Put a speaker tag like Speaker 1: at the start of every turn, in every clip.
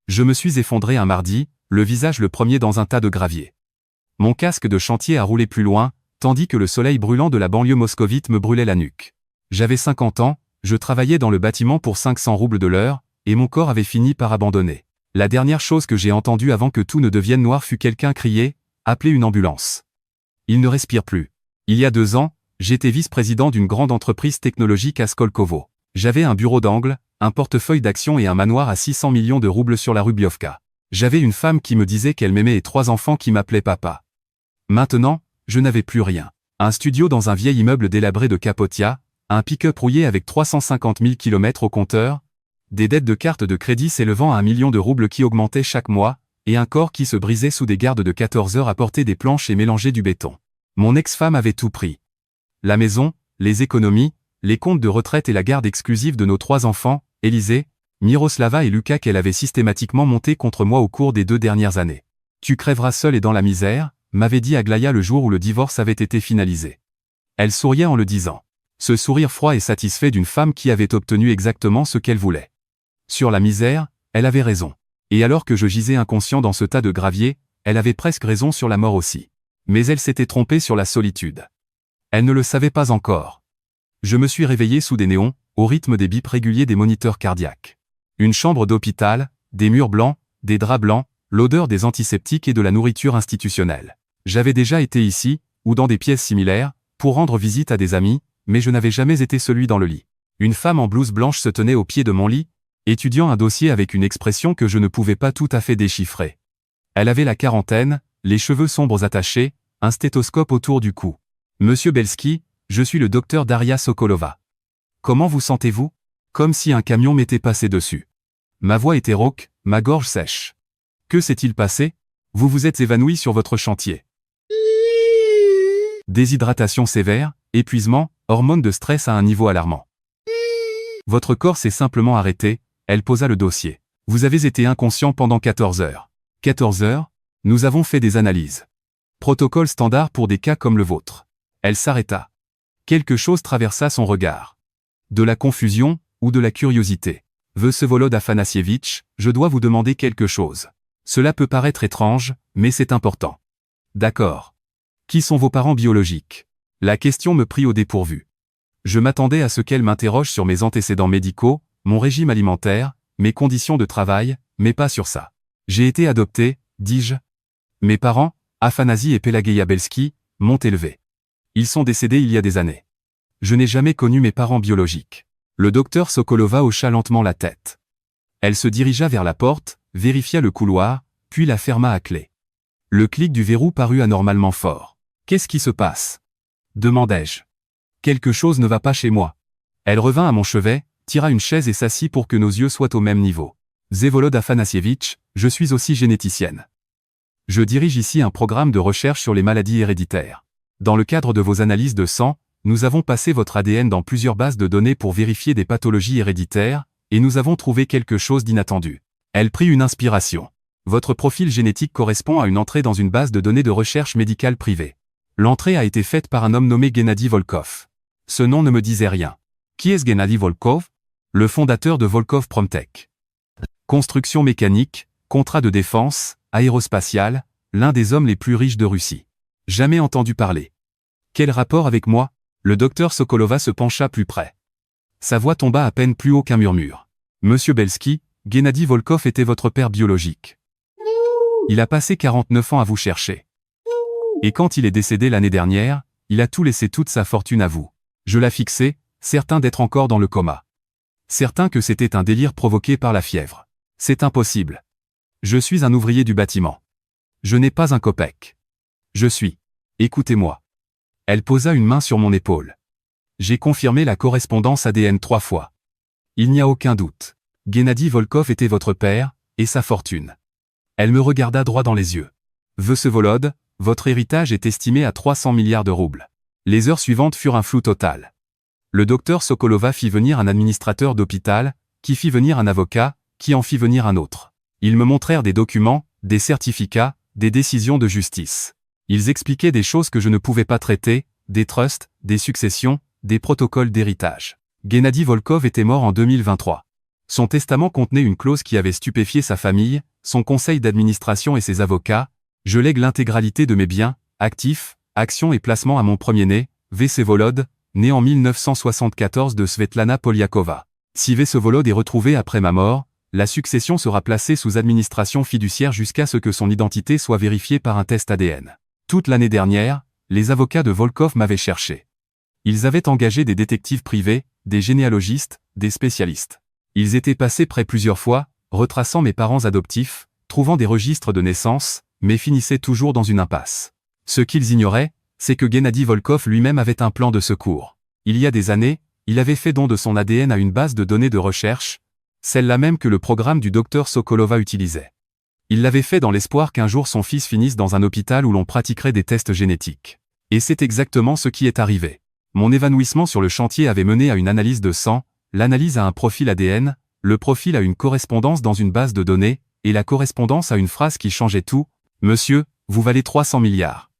Speaker 1: Je me suis effondré un mardi, le visage le premier dans un tas de gravier. Mon casque de chantier a roulé plus loin, tandis que le soleil brûlant de la banlieue moscovite me brûlait la nuque. J'avais 50 ans, je travaillais dans le bâtiment pour 500 roubles de l'heure, et mon corps avait fini par abandonner. La dernière chose que j'ai entendue avant que tout ne devienne noir fut quelqu'un crier « Appelez une ambulance ». Il ne respire plus. Il y a 2 ans, j'étais vice-président d'une grande entreprise technologique à Skolkovo. J'avais un bureau d'angle, un portefeuille d'actions et un manoir à 600 millions de roubles sur la rue Biovka. J'avais une femme qui me disait qu'elle m'aimait et 3 enfants qui m'appelaient papa. Maintenant, je n'avais plus rien. Un studio dans un vieil immeuble délabré de Kapotia, un pick-up rouillé avec 350 000 km au compteur, des dettes de cartes de crédit s'élevant à 1 million de roubles qui augmentaient chaque mois, et un corps qui se brisait sous des gardes de 14 heures à porter des planches et mélanger du béton. Mon ex-femme avait tout pris. La maison, les économies, les comptes de retraite et la garde exclusive de nos 3 enfants, Élisée, Miroslava et Lucas qu'elle avait systématiquement monté contre moi au cours des 2 dernières années. Tu crèveras seul et dans la misère, m'avait dit Aglaya le jour où le divorce avait été finalisé. Elle souriait en le disant. Ce sourire froid et satisfait d'une femme qui avait obtenu exactement ce qu'elle voulait. Sur la misère, elle avait raison. Et alors que je gisais inconscient dans ce tas de gravier, elle avait presque raison sur la mort aussi. Mais elle s'était trompée sur la solitude. Elle ne le savait pas encore. Je me suis réveillé sous des néons, au rythme des bips réguliers des moniteurs cardiaques. Une chambre d'hôpital, des murs blancs, des draps blancs, l'odeur des antiseptiques et de la nourriture institutionnelle. J'avais déjà été ici, ou dans des pièces similaires, pour rendre visite à des amis, mais je n'avais jamais été celui dans le lit. Une femme en blouse blanche se tenait au pied de mon lit, étudiant un dossier avec une expression que je ne pouvais pas tout à fait déchiffrer. Elle avait la quarantaine, les cheveux sombres attachés, un stéthoscope autour du cou. Monsieur Belsky, je suis le docteur Daria Sokolova. Comment vous sentez-vous? Comme si un camion m'était passé dessus. Ma voix était rauque, ma gorge sèche. Que s'est-il passé? Vous vous êtes évanoui sur votre chantier. Déshydratation sévère, épuisement, hormones de stress à un niveau alarmant. Votre corps s'est simplement arrêté, elle posa le dossier. Vous avez été inconscient pendant 14 heures. 14 heures? Nous avons fait des analyses. Protocole standard pour des cas comme le vôtre. Elle s'arrêta. Quelque chose traversa son regard. De la confusion, ou de la curiosité. Vsevolod Afanassievitch, je dois vous demander quelque chose. Cela peut paraître étrange, mais c'est important. D'accord. Qui sont vos parents biologiques? La question me prit au dépourvu. Je m'attendais à ce qu'elle m'interroge sur mes antécédents médicaux, mon régime alimentaire, mes conditions de travail, mais pas sur ça. J'ai été adopté, dis-je. Mes parents, Afanasi et Pelageya Belsky, m'ont élevé. Ils sont décédés il y a des années. Je n'ai jamais connu mes parents biologiques. Le docteur Sokolova hocha lentement la tête. Elle se dirigea vers la porte, vérifia le couloir, puis la ferma à clé. Le clic du verrou parut anormalement fort. Qu'est-ce qui se passe? Demandai-je. Quelque chose ne va pas chez moi. Elle revint à mon chevet, tira une chaise et s'assit pour que nos yeux soient au même niveau. Vsevolod Afanassievitch, je suis aussi généticienne. Je dirige ici un programme de recherche sur les maladies héréditaires. Dans le cadre de vos analyses de sang, nous avons passé votre ADN dans plusieurs bases de données pour vérifier des pathologies héréditaires, et nous avons trouvé quelque chose d'inattendu. Elle prit une inspiration. Votre profil génétique correspond à une entrée dans une base de données de recherche médicale privée. L'entrée a été faite par un homme nommé Gennady Volkov. Ce nom ne me disait rien. Qui est-ce Gennady Volkov? Le fondateur de Volkov Promtech. Construction mécanique, contrat de défense, aérospatiale, l'un des hommes les plus riches de Russie. Jamais entendu parler. Quel rapport avec moi? Le docteur Sokolova se pencha plus près. Sa voix tomba à peine plus haut qu'un murmure. Monsieur Belsky, Gennady Volkov était votre père biologique. Il a passé 49 ans à vous chercher. Et quand il est décédé l'année dernière, il a tout laissé, toute sa fortune à vous. Je l'ai fixé, certain d'être encore dans le coma. Certain que c'était un délire provoqué par la fièvre. C'est impossible. Je suis un ouvrier du bâtiment. Je n'ai pas un kopek. Je suis. Écoutez-moi. Elle posa une main sur mon épaule. J'ai confirmé la correspondance ADN 3 fois. Il n'y a aucun doute. Gennady Volkov était votre père, et sa fortune. Elle me regarda droit dans les yeux. Vsevolod, votre héritage est estimé à 300 milliards de roubles. Les heures suivantes furent un flou total. Le docteur Sokolova fit venir un administrateur d'hôpital, qui fit venir un avocat, qui en fit venir un autre. Ils me montrèrent des documents, des certificats, des décisions de justice. Ils expliquaient des choses que je ne pouvais pas traiter, des trusts, des successions, des protocoles d'héritage. Gennady Volkov était mort en 2023. Son testament contenait une clause qui avait stupéfié sa famille, son conseil d'administration et ses avocats. Je lègue l'intégralité de mes biens, actifs, actions et placements à mon premier-né, Vsevolod, né en 1974 de Svetlana Polyakova. Si Vsevolod est retrouvé après ma mort, la succession sera placée sous administration fiduciaire jusqu'à ce que son identité soit vérifiée par un test ADN. Toute l'année dernière, les avocats de Volkov m'avaient cherché. Ils avaient engagé des détectives privés, des généalogistes, des spécialistes. Ils étaient passés près plusieurs fois, retraçant mes parents adoptifs, trouvant des registres de naissance, mais finissaient toujours dans une impasse. Ce qu'ils ignoraient, c'est que Gennady Volkov lui-même avait un plan de secours. Il y a des années, il avait fait don de son ADN à une base de données de recherche, celle-là même que le programme du docteur Sokolova utilisait. Il l'avait fait dans l'espoir qu'un jour son fils finisse dans un hôpital où l'on pratiquerait des tests génétiques. Et c'est exactement ce qui est arrivé. Mon évanouissement sur le chantier avait mené à une analyse de sang, l'analyse à un profil ADN, le profil à une correspondance dans une base de données, et la correspondance à une phrase qui changeait tout. Monsieur, vous valez 300 milliards.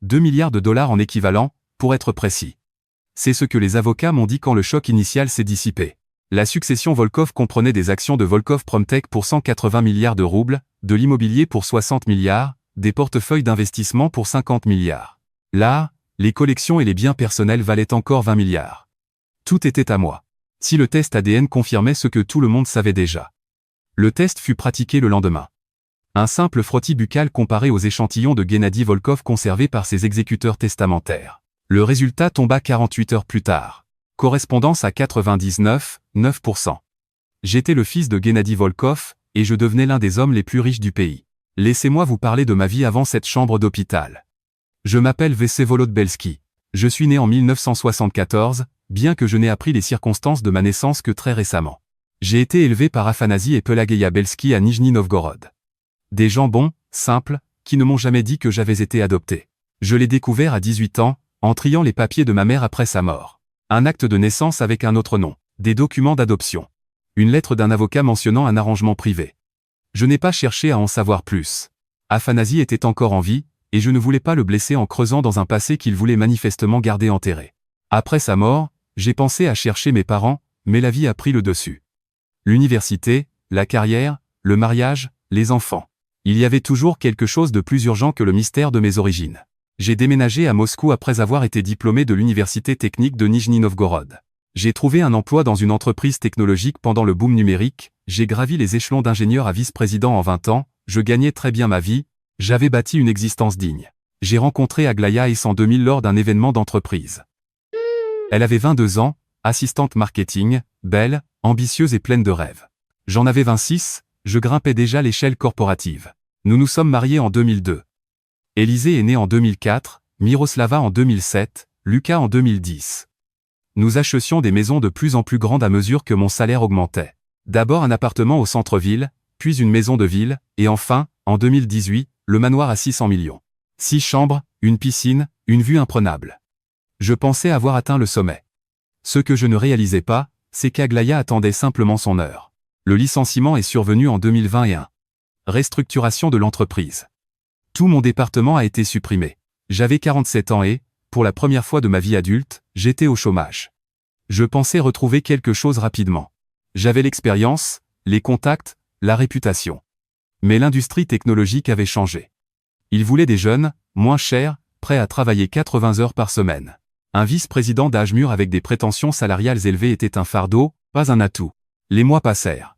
Speaker 1: 2 milliards de dollars en équivalent, pour être précis. C'est ce que les avocats m'ont dit quand le choc initial s'est dissipé. La succession Volkov comprenait des actions de Volkov Promtech pour 180 milliards de roubles, de l'immobilier pour 60 milliards, des portefeuilles d'investissement pour 50 milliards. Là, les collections et les biens personnels valaient encore 20 milliards. Tout était à moi. Si le test ADN confirmait ce que tout le monde savait déjà. Le test fut pratiqué le lendemain. Un simple frottis buccal comparé aux échantillons de Gennady Volkov conservés par ses exécuteurs testamentaires. Le résultat tomba 48 heures plus tard. Correspondance à 99,9%. J'étais le fils de Gennady Volkov, et je devenais l'un des hommes les plus riches du pays. Laissez-moi vous parler de ma vie avant cette chambre d'hôpital. Je m'appelle Vsevolod Belsky. Je suis né en 1974, bien que je n'ai appris les circonstances de ma naissance que très récemment. J'ai été élevé par Afanasie et Pelageya Belsky à Nijni Novgorod. Des gens bons, simples, qui ne m'ont jamais dit que j'avais été adopté. Je l'ai découvert à 18 ans, en triant les papiers de ma mère après sa mort. Un acte de naissance avec un autre nom, des documents d'adoption. Une lettre d'un avocat mentionnant un arrangement privé. Je n'ai pas cherché à en savoir plus. Afanasie était encore en vie, et je ne voulais pas le blesser en creusant dans un passé qu'il voulait manifestement garder enterré. Après sa mort, j'ai pensé à chercher mes parents, mais la vie a pris le dessus. L'université, la carrière, le mariage, les enfants. Il y avait toujours quelque chose de plus urgent que le mystère de mes origines. J'ai déménagé à Moscou après avoir été diplômé de l'université technique de Nijni Novgorod. J'ai trouvé un emploi dans une entreprise technologique pendant le boom numérique, j'ai gravi les échelons d'ingénieur à vice-président en 20 ans, je gagnais très bien ma vie, j'avais bâti une existence digne. J'ai rencontré Aglaya S en 2000 lors d'un événement d'entreprise. Elle avait 22 ans, assistante marketing, belle, ambitieuse et pleine de rêves. J'en avais 26, je grimpais déjà l'échelle corporative. Nous nous sommes mariés en 2002. Élisée est née en 2004, Miroslava en 2007, Lucas en 2010. Nous achetions des maisons de plus en plus grandes à mesure que mon salaire augmentait. D'abord un appartement au centre-ville, puis une maison de ville, et enfin, en 2018, le manoir à 600 millions. 6 chambres, une piscine, une vue imprenable. Je pensais avoir atteint le sommet. Ce que je ne réalisais pas, c'est qu'Aglaya attendait simplement son heure. Le licenciement est survenu en 2021. Restructuration de l'entreprise. Tout mon département a été supprimé. J'avais 47 ans et, pour la première fois de ma vie adulte, j'étais au chômage. Je pensais retrouver quelque chose rapidement. J'avais l'expérience, les contacts, la réputation. Mais l'industrie technologique avait changé. Ils voulaient des jeunes, moins chers, prêts à travailler 80 heures par semaine. Un vice-président d'âge mûr avec des prétentions salariales élevées était un fardeau, pas un atout. Les mois passèrent.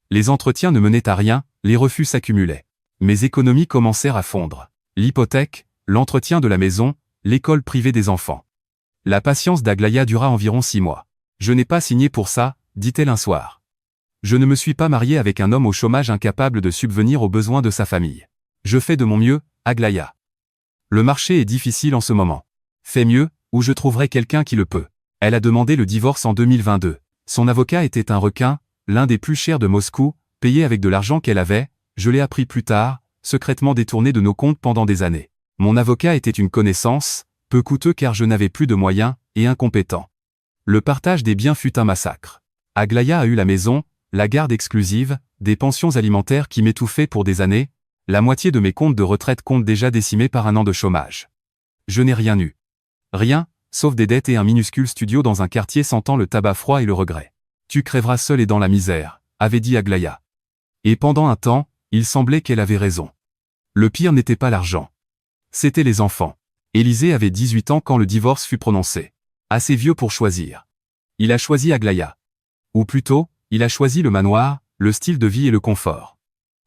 Speaker 1: Les entretiens ne menaient à rien, les refus s'accumulaient. Mes économies commencèrent à fondre. L'hypothèque, l'entretien de la maison, l'école privée des enfants. La patience d'Aglaya dura environ 6 mois. Je n'ai pas signé pour ça, dit-elle un soir. Je ne me suis pas marié avec un homme au chômage incapable de subvenir aux besoins de sa famille. Je fais de mon mieux, Aglaya. Le marché est difficile en ce moment. Fais mieux, ou je trouverai quelqu'un qui le peut. Elle a demandé le divorce en 2022. Son avocat était un requin, l'un des plus chers de Moscou, payé avec de l'argent qu'elle avait, je l'ai appris plus tard, secrètement détourné de nos comptes pendant des années. Mon avocat était une connaissance, peu coûteux car je n'avais plus de moyens, et incompétent. Le partage des biens fut un massacre. Aglaya a eu la maison, la garde exclusive, des pensions alimentaires qui m'étouffaient pour des années, la moitié de mes comptes de retraite comptent déjà décimés par un an de chômage. Je n'ai rien eu. Rien, sauf des dettes et un minuscule studio dans un quartier sentant le tabac froid et le regret. Tu crèveras seul et dans la misère, avait dit Aglaya. Et pendant un temps, il semblait qu'elle avait raison. Le pire n'était pas l'argent. C'étaient les enfants. Élisée avait 18 ans quand le divorce fut prononcé. Assez vieux pour choisir. Il a choisi Aglaya. Ou plutôt, il a choisi le manoir, le style de vie et le confort.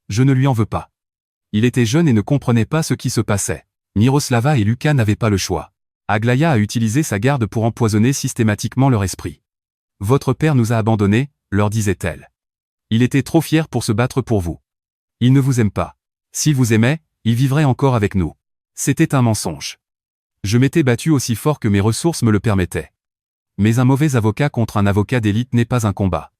Speaker 1: Je ne lui en veux pas. Il était jeune et ne comprenait pas ce qui se passait. Miroslava et Lucas n'avaient pas le choix. Aglaya a utilisé sa garde pour empoisonner systématiquement leur esprit. Votre père nous a abandonnés, leur disait-elle. Il était trop fier pour se battre pour vous. Il ne vous aime pas. S'il vous aimait, il vivrait encore avec nous. C'était un mensonge. Je m'étais battu aussi fort que mes ressources me le permettaient. Mais un mauvais avocat contre un avocat d'élite n'est pas un combat.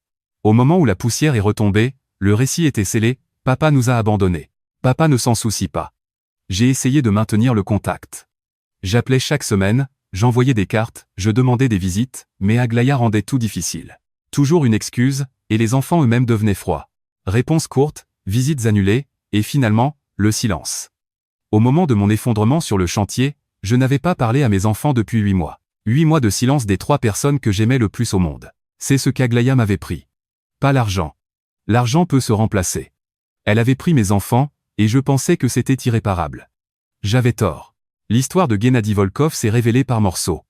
Speaker 1: Au moment où la poussière est retombée, le récit était scellé, papa nous a abandonnés. Papa ne s'en soucie pas. J'ai essayé de maintenir le contact. J'appelais chaque semaine, j'envoyais des cartes, je demandais des visites, mais Aglaya rendait tout difficile. Toujours une excuse, et les enfants eux-mêmes devenaient froids. Réponses courtes, visites annulées, et finalement, le silence. Au moment de mon effondrement sur le chantier, je n'avais pas parlé à mes enfants depuis 8 mois. 8 mois de silence des 3 personnes que j'aimais le plus au monde. C'est ce qu'Aglaya m'avait pris. Pas l'argent. L'argent peut se remplacer. Elle avait pris mes enfants, et je pensais que c'était irréparable. J'avais tort. L'histoire de Gennady Volkov s'est révélée par morceaux.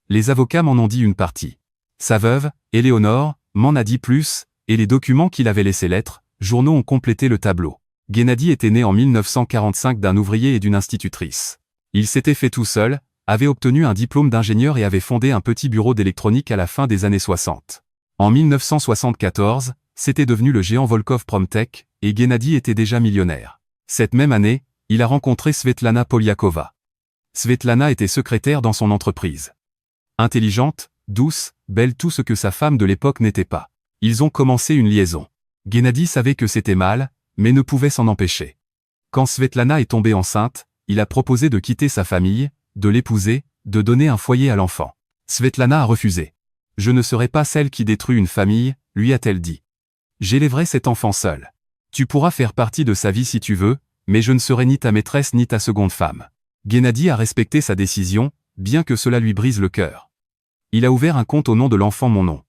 Speaker 1: Les avocats m'en ont dit une partie. Sa veuve, Éléonore, m'en a dit plus, et les documents qu'il avait laissés lettres, journaux ont complété le tableau. Gennady était né en 1945 d'un ouvrier et d'une institutrice. Il s'était fait tout seul, avait obtenu un diplôme d'ingénieur et avait fondé un petit bureau d'électronique à la fin des années 60. En 1974, c'était devenu le géant Volkov Promtech, et Gennady était déjà millionnaire. Cette même année, il a rencontré Svetlana Polyakova. Svetlana était secrétaire dans son entreprise. Intelligente, douce, belle, tout ce que sa femme de l'époque n'était pas. Ils ont commencé une liaison. Gennady savait que c'était mal, mais ne pouvait s'en empêcher. Quand Svetlana est tombée enceinte, il a proposé de quitter sa famille, de l'épouser, de donner un foyer à l'enfant. Svetlana a refusé. « Je ne serai pas celle qui détruit une famille », lui a-t-elle dit. « J'élèverai cet enfant seul. Tu pourras faire partie de sa vie si tu veux, mais je ne serai ni ta maîtresse ni ta seconde femme. » Gennady a respecté sa décision, bien que cela lui brise le cœur. Il a ouvert un compte au nom de l'enfant Mon Nom.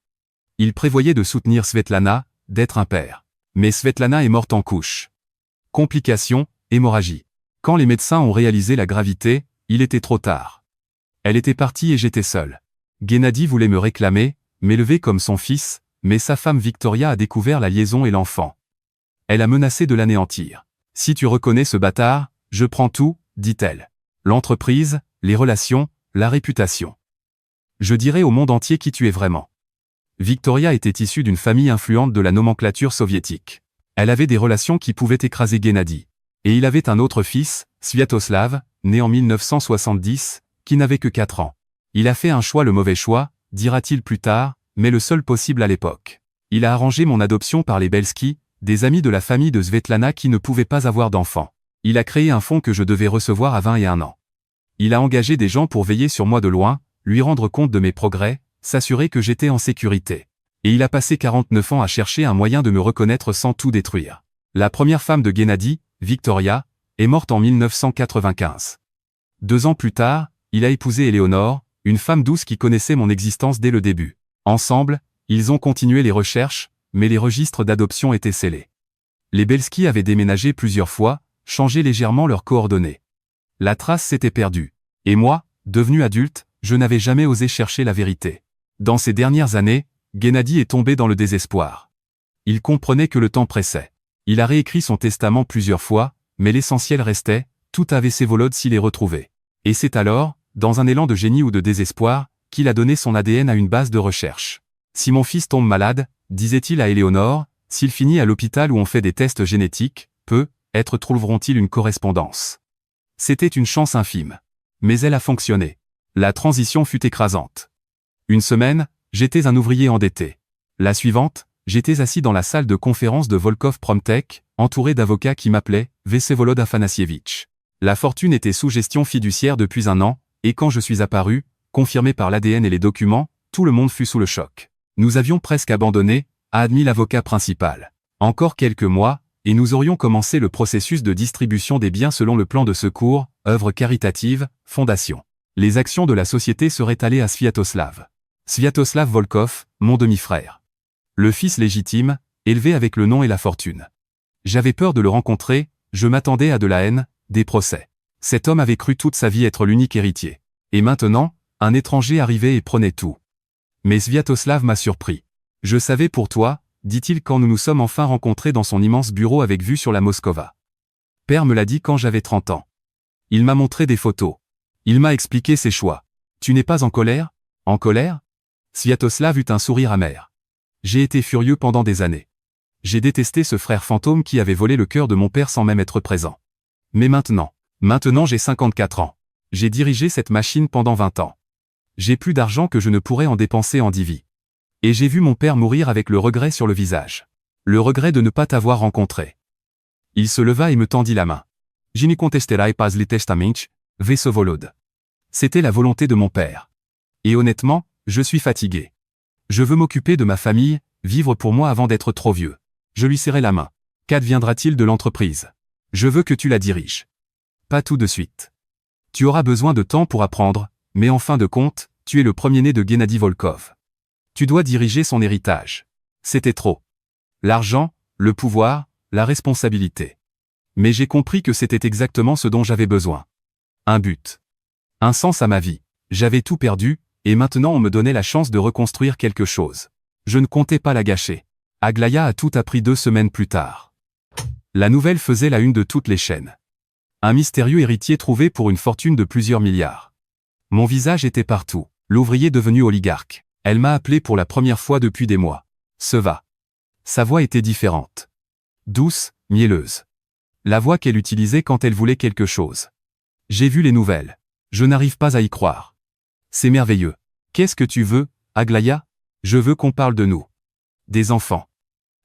Speaker 1: Il prévoyait de soutenir Svetlana, d'être un père. Mais Svetlana est morte en couche. Complications, hémorragie. Quand les médecins ont réalisé la gravité, il était trop tard. Elle était partie et j'étais seul. Gennady voulait me réclamer, m'élever comme son fils, mais sa femme Victoria a découvert la liaison et l'enfant. Elle a menacé de l'anéantir. « Si tu reconnais ce bâtard, je prends tout, dit-elle. L'entreprise, les relations, la réputation. Je dirai au monde entier qui tu es vraiment. » Victoria était issue d'une famille influente de la nomenclature soviétique. Elle avait des relations qui pouvaient écraser Gennady. Et il avait un autre fils, Sviatoslav, né en 1970, qui n'avait que 4 ans. Il a fait un choix, le mauvais choix, dira-t-il plus tard, mais le seul possible à l'époque. Il a arrangé mon adoption par les Belsky, des amis de la famille de Svetlana qui ne pouvaient pas avoir d'enfants. Il a créé un fonds que je devais recevoir à 21 ans. Il a engagé des gens pour veiller sur moi de loin, lui rendre compte de mes progrès, s'assurer que j'étais en sécurité. Et il a passé 49 ans à chercher un moyen de me reconnaître sans tout détruire. La première femme de Gennady, Victoria, est morte en 1995. 2 ans plus tard, il a épousé Éléonore, une femme douce qui connaissait mon existence dès le début. Ensemble, ils ont continué les recherches, mais les registres d'adoption étaient scellés. Les Belsky avaient déménagé plusieurs fois, changé légèrement leurs coordonnées. La trace s'était perdue. Et moi, devenu adulte, je n'avais jamais osé chercher la vérité. Dans ces dernières années, Gennady est tombé dans le désespoir. Il comprenait que le temps pressait. Il a réécrit son testament plusieurs fois, mais l'essentiel restait, tout avait ses Volod s'il les retrouvait. Et c'est alors, dans un élan de génie ou de désespoir, qu'il a donné son ADN à une base de recherche. Si mon fils tombe malade, disait-il à Éléonore, s'il finit à l'hôpital où on fait des tests génétiques, peut-être trouveront-ils une correspondance. C'était une chance infime. Mais elle a fonctionné. La transition fut écrasante. Une semaine, j'étais un ouvrier endetté. La suivante, j'étais assis dans la salle de conférence de Volkov Promtech, entouré d'avocats qui m'appelaient Vsevolod Afanassievitch. La fortune était sous gestion fiduciaire depuis 1 an, et quand je suis apparu, confirmé par l'ADN et les documents, tout le monde fut sous le choc. Nous avions presque abandonné, a admis l'avocat principal. Encore quelques mois, et nous aurions commencé le processus de distribution des biens selon le plan de secours, œuvre caritative, fondation. Les actions de la société seraient allées à Sviatoslav. Sviatoslav Volkov, mon demi-frère. Le fils légitime, élevé avec le nom et la fortune. J'avais peur de le rencontrer, je m'attendais à de la haine, des procès. Cet homme avait cru toute sa vie être l'unique héritier. Et maintenant, un étranger arrivait et prenait tout. Mais Sviatoslav m'a surpris. Je savais pour toi, dit-il quand nous nous sommes enfin rencontrés dans son immense bureau avec vue sur la Moskova. Père me l'a dit quand j'avais 30 ans. Il m'a montré des photos. Il m'a expliqué ses choix. Tu n'es pas en colère? En colère? Sviatoslav eut un sourire amer. J'ai été furieux pendant des années. J'ai détesté ce frère fantôme qui avait volé le cœur de mon père sans même être présent. Mais maintenant j'ai 54 ans. J'ai dirigé cette machine pendant 20 ans. J'ai plus d'argent que je ne pourrais en dépenser en 10 vies. Et j'ai vu mon père mourir avec le regret sur le visage. Le regret de ne pas t'avoir rencontré. Il se leva et me tendit la main. Je ne contesterai pas les testaments, Vesovolod. C'était la volonté de mon père. Et honnêtement, je suis fatigué. Je veux m'occuper de ma famille, vivre pour moi avant d'être trop vieux. Je lui serrai la main. Qu'adviendra-t-il de l'entreprise? Je veux que tu la diriges. Pas tout de suite. Tu auras besoin de temps pour apprendre, mais en fin de compte, tu es le premier-né de Gennady Volkov. Tu dois diriger son héritage. C'était trop. L'argent, le pouvoir, la responsabilité. Mais j'ai compris que c'était exactement ce dont j'avais besoin. Un but. Un sens à ma vie. J'avais tout perdu, et maintenant on me donnait la chance de reconstruire quelque chose. Je ne comptais pas la gâcher. Aglaya a tout appris 2 semaines plus tard. La nouvelle faisait la une de toutes les chaînes. Un mystérieux héritier trouvé pour une fortune de plusieurs milliards. Mon visage était partout. L'ouvrier devenu oligarque. Elle m'a appelé pour la première fois depuis des mois. Seva. Sa voix était différente. Douce, mielleuse. La voix qu'elle utilisait quand elle voulait quelque chose. J'ai vu les nouvelles. Je n'arrive pas à y croire. C'est merveilleux. Qu'est-ce que tu veux, Aglaya? Je veux qu'on parle de nous. Des enfants.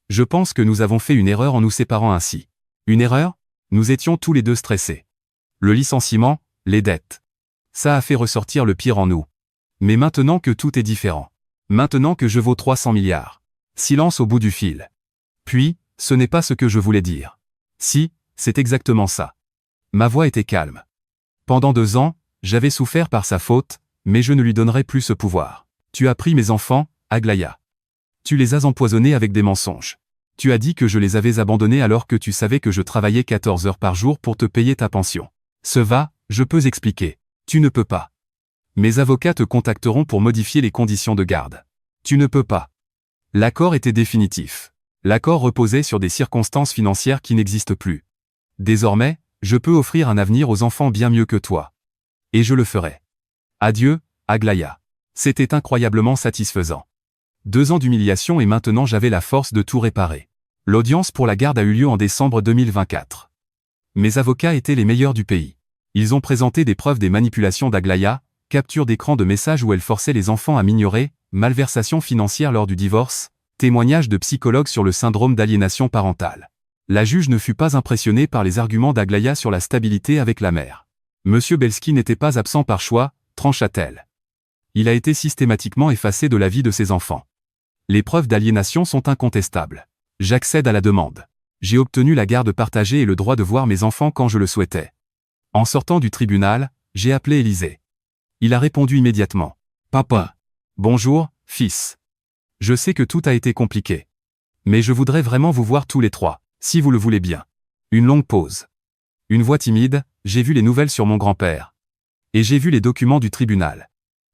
Speaker 1: Je pense que nous avons fait une erreur en nous séparant ainsi. Une erreur? Nous étions tous les deux stressés. Le licenciement, les dettes. Ça a fait ressortir le pire en nous. Mais maintenant que tout est différent. Maintenant que je vaux 300 milliards. Silence au bout du fil. Puis, ce n'est pas ce que je voulais dire. Si, c'est exactement ça. Ma voix était calme. Pendant 2 ans, j'avais souffert par sa faute, mais je ne lui donnerai plus ce pouvoir. Tu as pris mes enfants, Aglaya. Tu les as empoisonnés avec des mensonges. Tu as dit que je les avais abandonnés alors que tu savais que je travaillais 14 heures par jour pour te payer ta pension. Seva, je peux expliquer. Tu ne peux pas. Mes avocats te contacteront pour modifier les conditions de garde. Tu ne peux pas. L'accord était définitif. L'accord reposait sur des circonstances financières qui n'existent plus. Désormais, je peux offrir un avenir aux enfants bien mieux que toi. Et je le ferai. Adieu, Aglaya. C'était incroyablement satisfaisant. 2 ans d'humiliation et maintenant j'avais la force de tout réparer. L'audience pour la garde a eu lieu en décembre 2024. Mes avocats étaient les meilleurs du pays. Ils ont présenté des preuves des manipulations d'Aglaya, capture d'écran de messages où elle forçait les enfants à m'ignorer, malversation financière lors du divorce, témoignage de psychologues sur le syndrome d'aliénation parentale. La juge ne fut pas impressionnée par les arguments d'Aglaya sur la stabilité avec la mère. Monsieur Belski n'était pas absent par choix, trancha-t-elle. Il a été systématiquement effacé de la vie de ses enfants. Les preuves d'aliénation sont incontestables. J'accède à la demande. J'ai obtenu la garde partagée et le droit de voir mes enfants quand je le souhaitais. En sortant du tribunal, j'ai appelé Élisée. Il a répondu immédiatement. Papa. Bonjour, fils. Je sais que tout a été compliqué. Mais je voudrais vraiment vous voir tous les 3, si vous le voulez bien. Une longue pause. Une voix timide, j'ai vu les nouvelles sur mon grand-père. Et j'ai vu les documents du tribunal.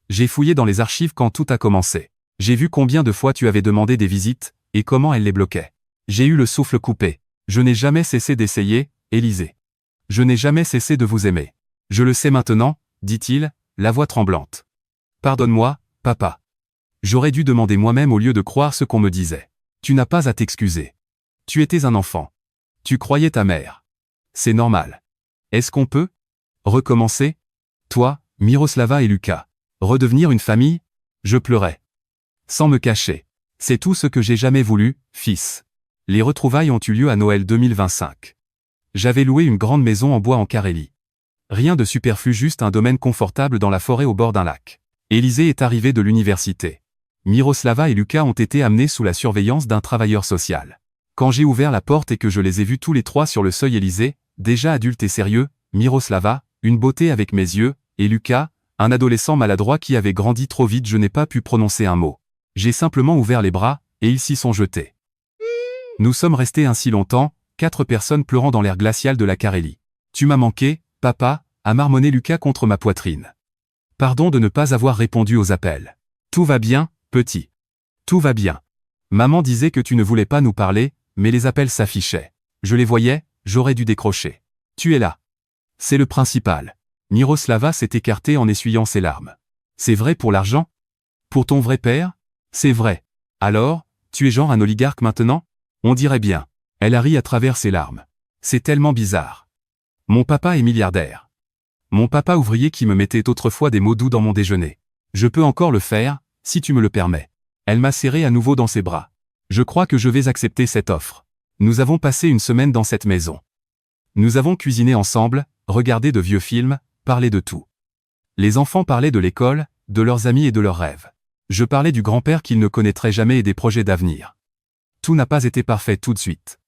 Speaker 1: J'ai fouillé dans les archives quand tout a commencé. J'ai vu combien de fois tu avais demandé des visites, et comment elle les bloquait. J'ai eu le souffle coupé. Je n'ai jamais cessé d'essayer, Élisée. Je n'ai jamais cessé de vous aimer. Je le sais maintenant, dit-il, la voix tremblante. Pardonne-moi, papa. J'aurais dû demander moi-même au lieu de croire ce qu'on me disait. Tu n'as pas à t'excuser. Tu étais un enfant. Tu croyais ta mère. C'est normal. Est-ce qu'on peut recommencer? Toi, Miroslava et Lucas. Redevenir une famille? Je pleurais. Sans me cacher. C'est tout ce que j'ai jamais voulu, fils. Les retrouvailles ont eu lieu à Noël 2025. J'avais loué une grande maison en bois en Carélie. Rien de superflu, juste un domaine confortable dans la forêt au bord d'un lac. Élisée est arrivé de l'université. Miroslava et Lucas ont été amenés sous la surveillance d'un travailleur social. Quand j'ai ouvert la porte et que je les ai vus tous les 3 sur le seuil, Élisée, déjà adulte et sérieux, Miroslava, une beauté avec mes yeux, et Lucas, un adolescent maladroit qui avait grandi trop vite, je n'ai pas pu prononcer un mot. J'ai simplement ouvert les bras, Et ils s'y sont jetés. Nous sommes restés ainsi longtemps, 4 personnes pleurant dans l'air glacial de la Carélie. Tu m'as manqué, papa, a marmonné Lucas contre ma poitrine. Pardon de ne pas avoir répondu aux appels. Tout va bien, petit. Tout va bien. Maman disait que tu ne voulais pas nous parler, mais les appels s'affichaient. Je les voyais, j'aurais dû décrocher. Tu es là. C'est le principal. Miroslava s'est écartée en essuyant ses larmes. C'est vrai pour l'argent? Pour ton vrai père? C'est vrai. Alors, tu es genre un oligarque maintenant? On dirait bien. Elle a ri à travers ses larmes. C'est tellement bizarre. Mon papa est milliardaire. Mon papa ouvrier qui me mettait autrefois des mots doux dans mon déjeuner. Je peux encore le faire, si tu me le permets. Elle m'a serré à nouveau dans ses bras. Je crois que je vais accepter cette offre. Nous avons passé une semaine dans cette maison. Nous avons cuisiné ensemble, regardé de vieux films, parlé de tout. Les enfants parlaient de l'école, de leurs amis et de leurs rêves. Je parlais du grand-père qu'ils ne connaîtraient jamais et des projets d'avenir. Tout n'a pas été parfait tout de suite.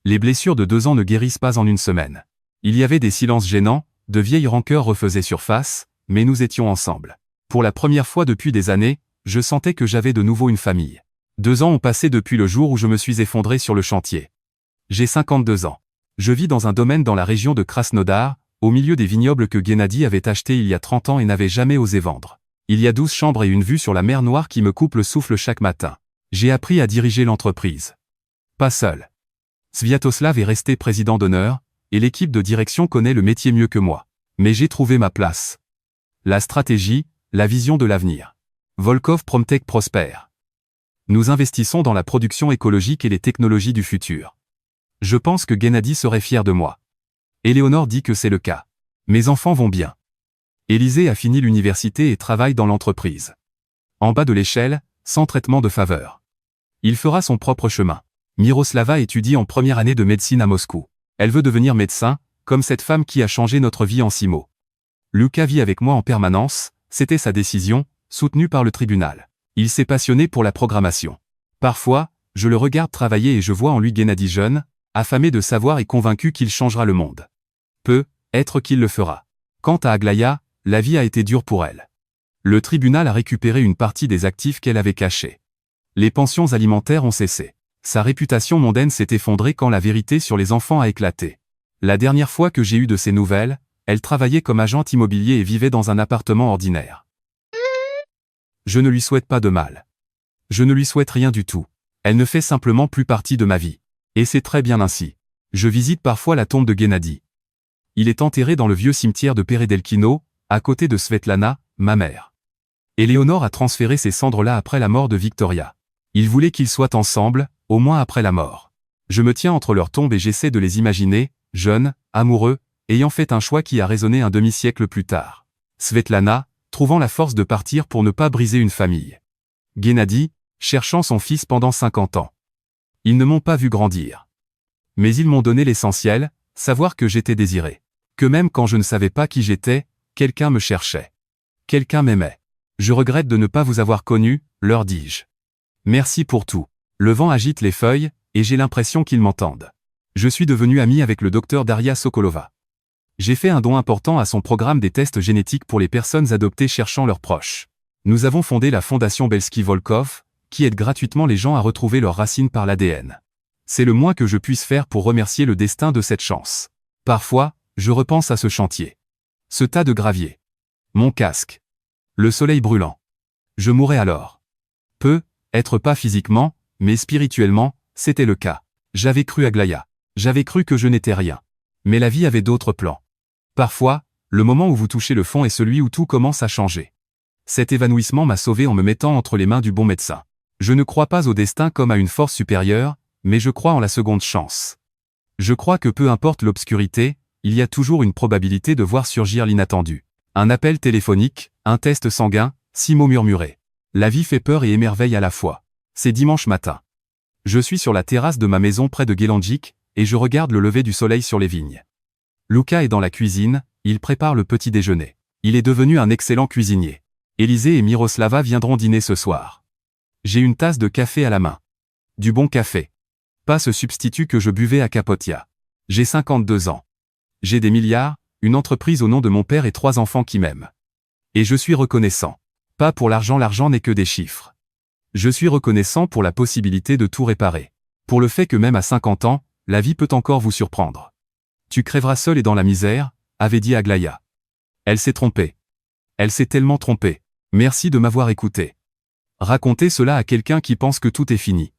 Speaker 1: Les blessures de 2 ans ne guérissent pas en une semaine. Il y avait des silences gênants, de vieilles rancœurs refaisaient surface, mais nous étions ensemble. Pour la première fois depuis des années, je sentais que j'avais de nouveau une famille. 2 ans ont passé depuis le jour où je me suis effondré sur le chantier. J'ai 52 ans. Je vis dans un domaine dans la région de Krasnodar, au milieu des vignobles que Gennady avait achetés il y a 30 ans et n'avait jamais osé vendre. Il y a 12 chambres et une vue sur la mer Noire qui me coupe le souffle chaque matin. J'ai appris à diriger l'entreprise. Pas seul. Sviatoslav est resté président d'honneur, et l'équipe de direction connaît le métier mieux que moi. Mais j'ai trouvé ma place. La stratégie, la vision de l'avenir. Volkov Promtech prospère. Nous investissons dans la production écologique et les technologies du futur. Je pense que Gennady serait fier de moi. Éléonore dit que c'est le cas. Mes enfants vont bien. Élisée a fini l'université et travaille dans l'entreprise. En bas de l'échelle, sans traitement de faveur. Il fera son propre chemin. Miroslava étudie en première année de médecine à Moscou. Elle veut devenir médecin, comme cette femme qui a changé notre vie en 6 mots. Lucas vit avec moi en permanence, c'était sa décision, soutenue par le tribunal. Il s'est passionné pour la programmation. Parfois, je le regarde travailler et je vois en lui Gennady jeune, affamé de savoir et convaincu qu'il changera le monde. Peut-être qu'il le fera. Quant à Aglaya, la vie a été dure pour elle. Le tribunal a récupéré une partie des actifs qu'elle avait cachés. Les pensions alimentaires ont cessé. Sa réputation mondaine s'est effondrée quand la vérité sur les enfants a éclaté. La dernière fois que j'ai eu de ses nouvelles, elle travaillait comme agente immobilier et vivait dans un appartement ordinaire. Je ne lui souhaite pas de mal. Je ne lui souhaite rien du tout. Elle ne fait simplement plus partie de ma vie. Et c'est très bien ainsi. Je visite parfois la tombe de Gennady. Il est enterré dans le vieux cimetière de Peredelkino, à côté de Svetlana, ma mère. Éléonore a transféré ses cendres là après la mort de Victoria. Ils voulaient qu'ils soient ensemble, au moins après la mort. Je me tiens entre leurs tombes et j'essaie de les imaginer, jeunes, amoureux, ayant fait un choix qui a résonné un demi-siècle plus tard. Svetlana, trouvant la force de partir pour ne pas briser une famille. Gennady, cherchant son fils pendant 50 ans. Ils ne m'ont pas vu grandir. Mais ils m'ont donné l'essentiel, savoir que j'étais désiré. Que même quand je ne savais pas qui j'étais, quelqu'un me cherchait. Quelqu'un m'aimait. Je regrette de ne pas vous avoir connu, leur dis-je. Merci pour tout. Le vent agite les feuilles, et j'ai l'impression qu'ils m'entendent. Je suis devenu ami avec le docteur Daria Sokolova. J'ai fait un don important à son programme des tests génétiques pour les personnes adoptées cherchant leurs proches. Nous avons fondé la fondation Belsky-Volkov, qui aide gratuitement les gens à retrouver leurs racines par l'ADN. C'est le moins que je puisse faire pour remercier le destin de cette chance. Parfois, je repense à ce chantier. Ce tas de gravier. Mon casque. Le soleil brûlant. Je mourrais alors. Peut-être pas physiquement, mais spirituellement, c'était le cas. J'avais cru à Aglaya. J'avais cru que je n'étais rien. Mais la vie avait d'autres plans. Parfois, le moment où vous touchez le fond est celui où tout commence à changer. Cet évanouissement m'a sauvé en me mettant entre les mains du bon médecin. Je ne crois pas au destin comme à une force supérieure, mais je crois en la seconde chance. Je crois que peu importe l'obscurité, il y a toujours une probabilité de voir surgir l'inattendu. Un appel téléphonique, un test sanguin, 6 mots murmurés. La vie fait peur et émerveille à la fois. C'est dimanche matin. Je suis sur la terrasse de ma maison près de Gelandjik, et je regarde le lever du soleil sur les vignes. Lucas est dans la cuisine, il prépare le petit déjeuner. Il est devenu un excellent cuisinier. Élisée et Miroslava viendront dîner ce soir. J'ai une tasse de café à la main. Du bon café. Pas ce substitut que je buvais à Capotia. J'ai 52 ans. J'ai des milliards, une entreprise au nom de mon père et 3 enfants qui m'aiment. Et je suis reconnaissant. Pas pour l'argent n'est que des chiffres. Je suis reconnaissant pour la possibilité de tout réparer. Pour le fait que même à 50 ans, la vie peut encore vous surprendre. Tu crèveras seul et dans la misère, avait dit Aglaya. Elle s'est trompée. Elle s'est tellement trompée. Merci de m'avoir écouté. Racontez cela à quelqu'un qui pense que tout est fini.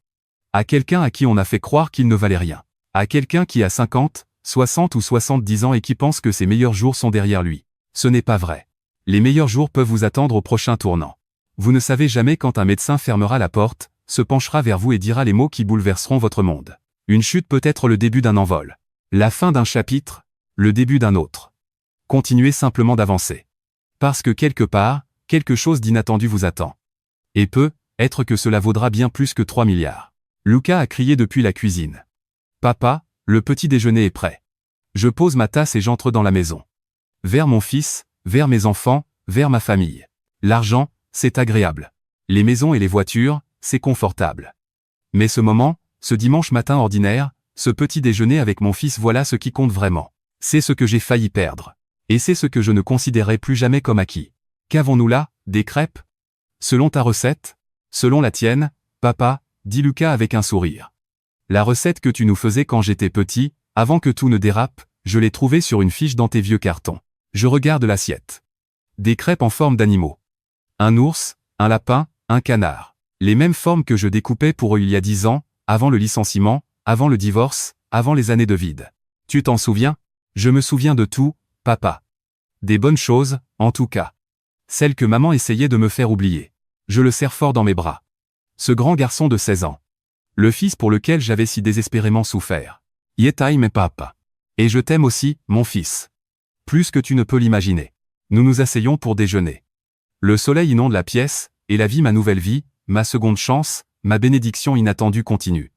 Speaker 1: À quelqu'un à qui on a fait croire qu'il ne valait rien. À quelqu'un qui a 50, 60 ou 70 ans et qui pense que ses meilleurs jours sont derrière lui. Ce n'est pas vrai. Les meilleurs jours peuvent vous attendre au prochain tournant. Vous ne savez jamais quand un médecin fermera la porte, se penchera vers vous et dira les mots qui bouleverseront votre monde. Une chute peut être le début d'un envol. La fin d'un chapitre, le début d'un autre. Continuez simplement d'avancer. Parce que quelque part, quelque chose d'inattendu vous attend. Et peut être que cela vaudra bien plus que 3 milliards. Luca a crié depuis la cuisine. Papa, le petit déjeuner est prêt. Je pose ma tasse et j'entre dans la maison. Vers mon fils, vers mes enfants, vers ma famille. L'argent, c'est agréable. Les maisons et les voitures, c'est confortable. Mais ce moment, ce dimanche matin ordinaire, ce petit déjeuner avec mon fils, voilà ce qui compte vraiment. C'est ce que j'ai failli perdre. Et c'est ce que je ne considérerai plus jamais comme acquis. Qu'avons-nous là, des crêpes? Selon ta recette? Selon la tienne, papa, dit Luca avec un sourire. La recette que tu nous faisais quand j'étais petit, avant que tout ne dérape, je l'ai trouvée sur une fiche dans tes vieux cartons. Je regarde l'assiette. Des crêpes en forme d'animaux. Un ours, un lapin, un canard. Les mêmes formes que je découpais pour eux il y a 10 ans, avant le licenciement, avant le divorce, avant les années de vide. Tu t'en souviens? Je me souviens de tout, papa. Des bonnes choses, en tout cas. Celles que maman essayait de me faire oublier. Je le serre fort dans mes bras. Ce grand garçon de 16 ans. Le fils pour lequel j'avais si désespérément souffert. Yetai papa. Et je t'aime aussi, mon fils. Plus que tu ne peux l'imaginer. Nous nous asseyons pour déjeuner. Le soleil inonde la pièce, et la vie, ma nouvelle vie, ma seconde chance, ma bénédiction inattendue continue.